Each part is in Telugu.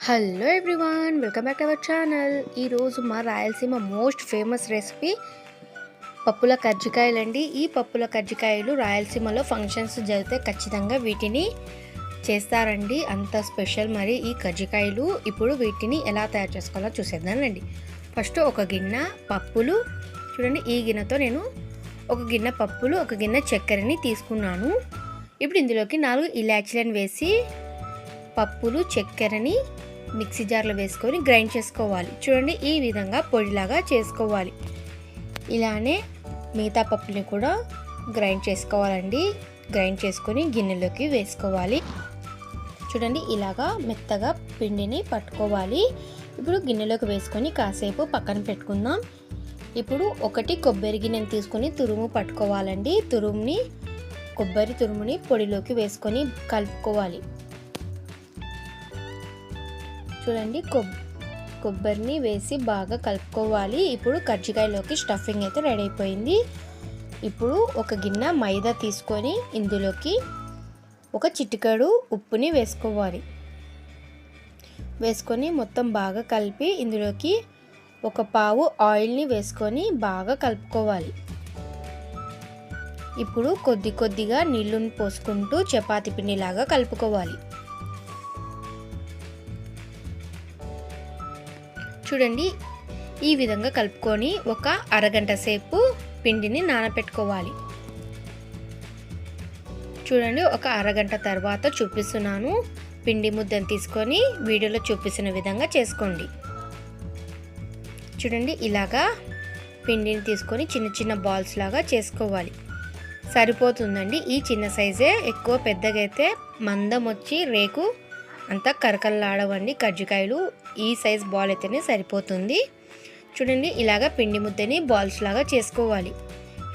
Hello everyone, welcome back to our channel. ఈరోజు మా రాయలసీమ మోస్ట్ ఫేమస్ రెసిపీ పప్పుల కజ్జికాయలండి. ఈ పప్పుల కజ్జికాయలు రాయలసీమలో ఫంక్షన్స్ జరిగితే ఖచ్చితంగా వీటిని చేస్తారండి. అంత స్పెషల్ మరి ఈ కజ్జికాయలు. ఇప్పుడు వీటిని ఎలా తయారు చేసుకోవాలో చూసేద్దానండి. ఫస్ట్ ఒక గిన్నె పప్పులు చూడండి. ఈ గిన్నెతో నేను ఒక గిన్నె పప్పులు, ఒక గిన్నె చక్కెరని తీసుకున్నాను. ఇప్పుడు ఇందులోకి 4 ఇలాచీలను వేసి పప్పులు చక్కెరని మిక్సీ జార్లో వేసుకొని గ్రైండ్ చేసుకోవాలి. చూడండి, ఈ విధంగా పొడిలాగా చేసుకోవాలి. ఇలానే మిగతా పప్పుని కూడా గ్రైండ్ చేసుకోవాలండి. గ్రైండ్ చేసుకొని గిన్నెలోకి వేసుకోవాలి. చూడండి, ఇలాగా మెత్తగా పిండిని పట్టుకోవాలి. ఇప్పుడు గిన్నెలోకి వేసుకొని కాసేపు పక్కన పెట్టుకుందాం. ఇప్పుడు ఒకటి కొబ్బరి గిన్నెని తీసుకొని తురుము పట్టుకోవాలండి. కొబ్బరి తురుముని పొడిలోకి వేసుకొని కలుపుకోవాలి. చూడండి, కొబ్బరిని వేసి బాగా కలుపుకోవాలి. ఇప్పుడు కజ్జికాయలోకి స్టఫింగ్ అయితే రెడీ అయిపోయింది. ఇప్పుడు ఒక గిన్నె మైదా తీసుకొని ఇందులోకి ఒక చిటికెడు ఉప్పుని వేసుకొని మొత్తం బాగా కలిపి ఇందులోకి ఒక పావు ఆయిల్ని వేసుకొని బాగా కలుపుకోవాలి. ఇప్పుడు కొద్దిగా నీళ్ళని పోసుకుంటూ చపాతీ పిండిలాగా కలుపుకోవాలి. చూడండి, ఈ విధంగా కలుపుకొని ఒక అరగంట సేపు పిండిని నానబెట్టుకోవాలి. చూడండి, ఒక అరగంట తర్వాత చూపిస్తున్నాను. పిండి ముద్దను తీసుకొని వీడియోలో చూపిస్తున్న విధంగా చేసుకోండి. చూడండి, ఇలాగా పిండిని తీసుకొని చిన్న చిన్న బాల్స్ లాగా చేసుకోవాలి. సరిపోతుందండి. ఈ చిన్న సైజే. ఎక్కువ పెద్దగా అయితే మందం వచ్చి రేకు అంతా కరకల్లాడవండి కజ్జికాయలు. ఈ సైజ్ బాల్ అయితేనే సరిపోతుంది. చూడండి, ఇలాగా పిండి ముద్దని బాల్స్ లాగా చేసుకోవాలి.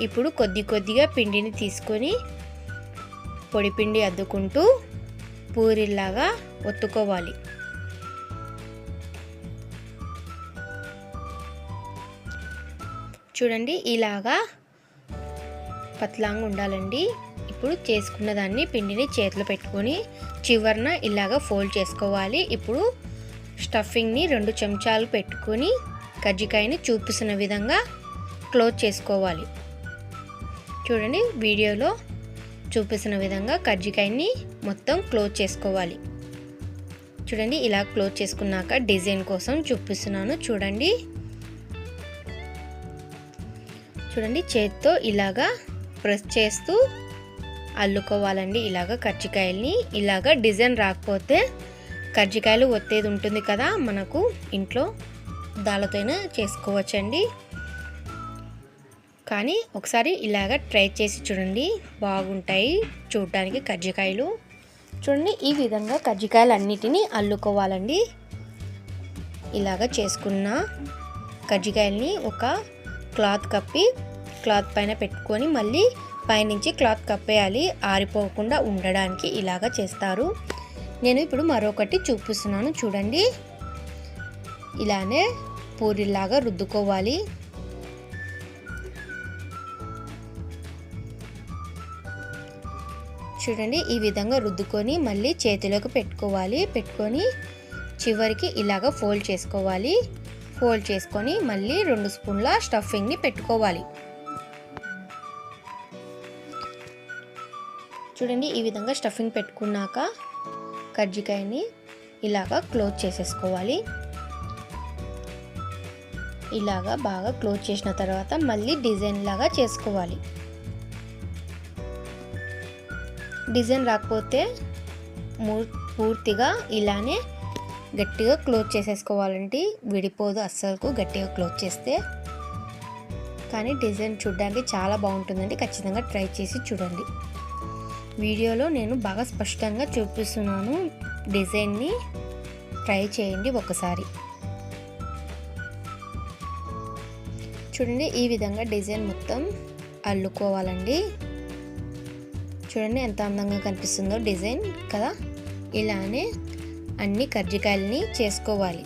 ఇప్పుడు కొద్దిగా పిండిని తీసుకొని పొడి పిండి అద్దుకుంటూ పూరిలాగా ఒత్తుకోవాలి. చూడండి, ఇలాగా పతలాంగా ఉండాలండి. ఇప్పుడు చేసుకున్న దాన్ని పిండిని చేతిలో పెట్టుకొని చివరన ఇలాగా ఫోల్డ్ చేసుకోవాలి. ఇప్పుడు స్టఫింగ్ని 2 చెంచాలు పెట్టుకొని కజ్జికాయని చూపిస్తున్న విధంగా క్లోజ్ చేసుకోవాలి. చూడండి, వీడియోలో చూపిస్తున్న విధంగా కజ్జికాయని మొత్తం క్లోజ్ చేసుకోవాలి. చూడండి, ఇలా క్లోజ్ చేసుకున్నాక డిజైన్ కోసం చూపిస్తున్నాను. చూడండి, చేతితో ఇలాగా ప్రెస్ చేస్తూ అల్లుకోవాలండి. ఇలాగ కజ్జికాయల్ని ఇలాగ డిజైన్ రాకపోతే కజ్జికాయలు ఒత్తేది ఉంటుంది కదా మనకు ఇంట్లో, దానితోనే చేసుకోవచ్చండి. కానీ ఒకసారి ఇలాగ ట్రై చేసి చూడండి, బాగుంటాయి చూడడానికి కజ్జికాయలు. చూడండి, ఈ విధంగా కజ్జికాయలు అన్నిటినీ అల్లుకోవాలండి. ఇలాగ చేసుకున్న కజ్జికాయల్ని ఒక క్లాత్ పైన పెట్టుకొని మళ్ళీ పైనుంచి క్లాత్ కప్పేయాలి. ఆరిపోకుండా ఉండడానికి ఇలాగా చేస్తారు. నేను ఇప్పుడు మరొకటి చూపిస్తున్నాను. చూడండి, ఇలానే పూరిలాగా రుద్దుకోవాలి. చూడండి, ఈ విధంగా రుద్దుకొని మళ్ళీ చేతిలోకి పెట్టుకొని చివరికి ఇలాగా ఫోల్డ్ చేసుకోవాలి. ఫోల్డ్ చేసుకొని మళ్ళీ 2 స్పూన్ల స్టఫింగ్ని పెట్టుకోవాలి. చూడండి, ఈ విధంగా స్టఫింగ్ పెట్టుకున్నాక కజ్జికాయని ఇలాగా క్లోజ్ చేసేసుకోవాలి. ఇలాగా బాగా క్లోజ్ చేసిన తర్వాత మళ్ళీ డిజైన్ లాగా చేసుకోవాలి. డిజైన్ రాకపోతే పూర్తిగా ఇలానే గట్టిగా క్లోజ్ చేసేసుకోవాలండి. విడిపోదు అస్సలు గట్టిగా క్లోజ్ చేస్తే. కానీ డిజైన్ చూడడానికి చాలా బాగుంటుందండి. ఖచ్చితంగా ట్రై చేసి చూడండి. వీడియోలో నేను బాగా స్పష్టంగా చూపిస్తున్నాను. డిజైన్ని ట్రై చేయండి ఒకసారి. చూడండి, ఈ విధంగా డిజైన్ మొత్తం అల్లుకోవాలండి. చూడండి ఎంత అందంగా కనిపిస్తుందో డిజైన్ కదా. ఇలానే అన్ని కజ్జికాయలని చేసుకోవాలి.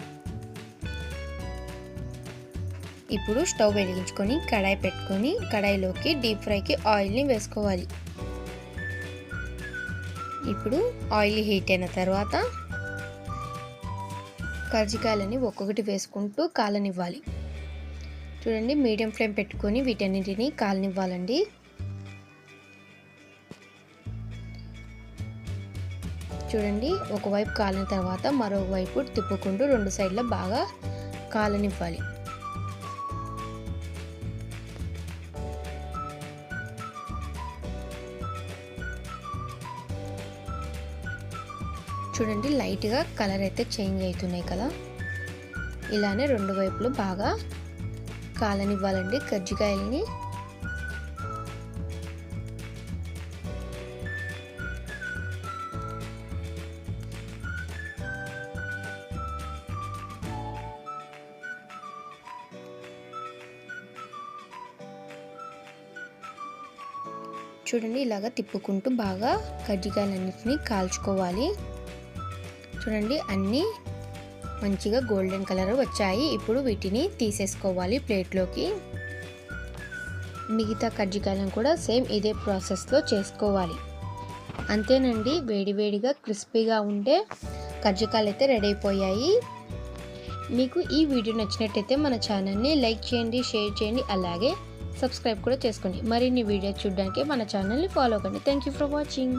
ఇప్పుడు స్టవ్ వెలిగించుకొని కడాయి పెట్టుకొని కడాయిలోకి డీప్ ఫ్రైకి ఆయిల్ని వేసుకోవాలి. ఇప్పుడు ఆయిల్ హీట్ అయిన తర్వాత కర్జికాయలని ఒక్కొక్కటి వేసుకుంటూ కాలనివ్వాలి. చూడండి, మీడియం ఫ్లేమ్ పెట్టుకొని వీటన్నిటిని కాలనివ్వాలండి. చూడండి, ఒకవైపు కాలిన తర్వాత మరోవైపు తిప్పుకుంటూ 2 సైడ్ల బాగా కాలనివ్వాలి. చూడండి, లైట్గా కలర్ అయితే చేంజ్ అవుతున్నాయి కదా. ఇలానే 2 వైపులు బాగా కాలనివ్వాలండి కజ్జికాయలని. చూడండి, ఇలాగా తిప్పుకుంటూ బాగా కజ్జికాయలన్నిటిని కాల్చుకోవాలి. చూడండి, అన్నీ మంచిగా గోల్డెన్ కలర్ వచ్చాయి. ఇప్పుడు వీటిని తీసేసుకోవాలి ప్లేట్లోకి. మిగతా కజ్జికాయలను కూడా సేమ్ ఇదే ప్రాసెస్లో చేసుకోవాలి. అంతేనండి, వేడివేడిగా క్రిస్పీగా ఉండే కజ్జికాయలు అయితే రెడీ అయిపోయాయి. మీకు ఈ వీడియో నచ్చినట్టయితే మన ఛానల్ని లైక్ చేయండి, షేర్ చేయండి, అలాగే సబ్స్క్రైబ్ కూడా చేసుకోండి. మరిన్ని వీడియోస్ చూడడానికి మన ఛానల్ని ఫాలో కండి. Thank you for watching.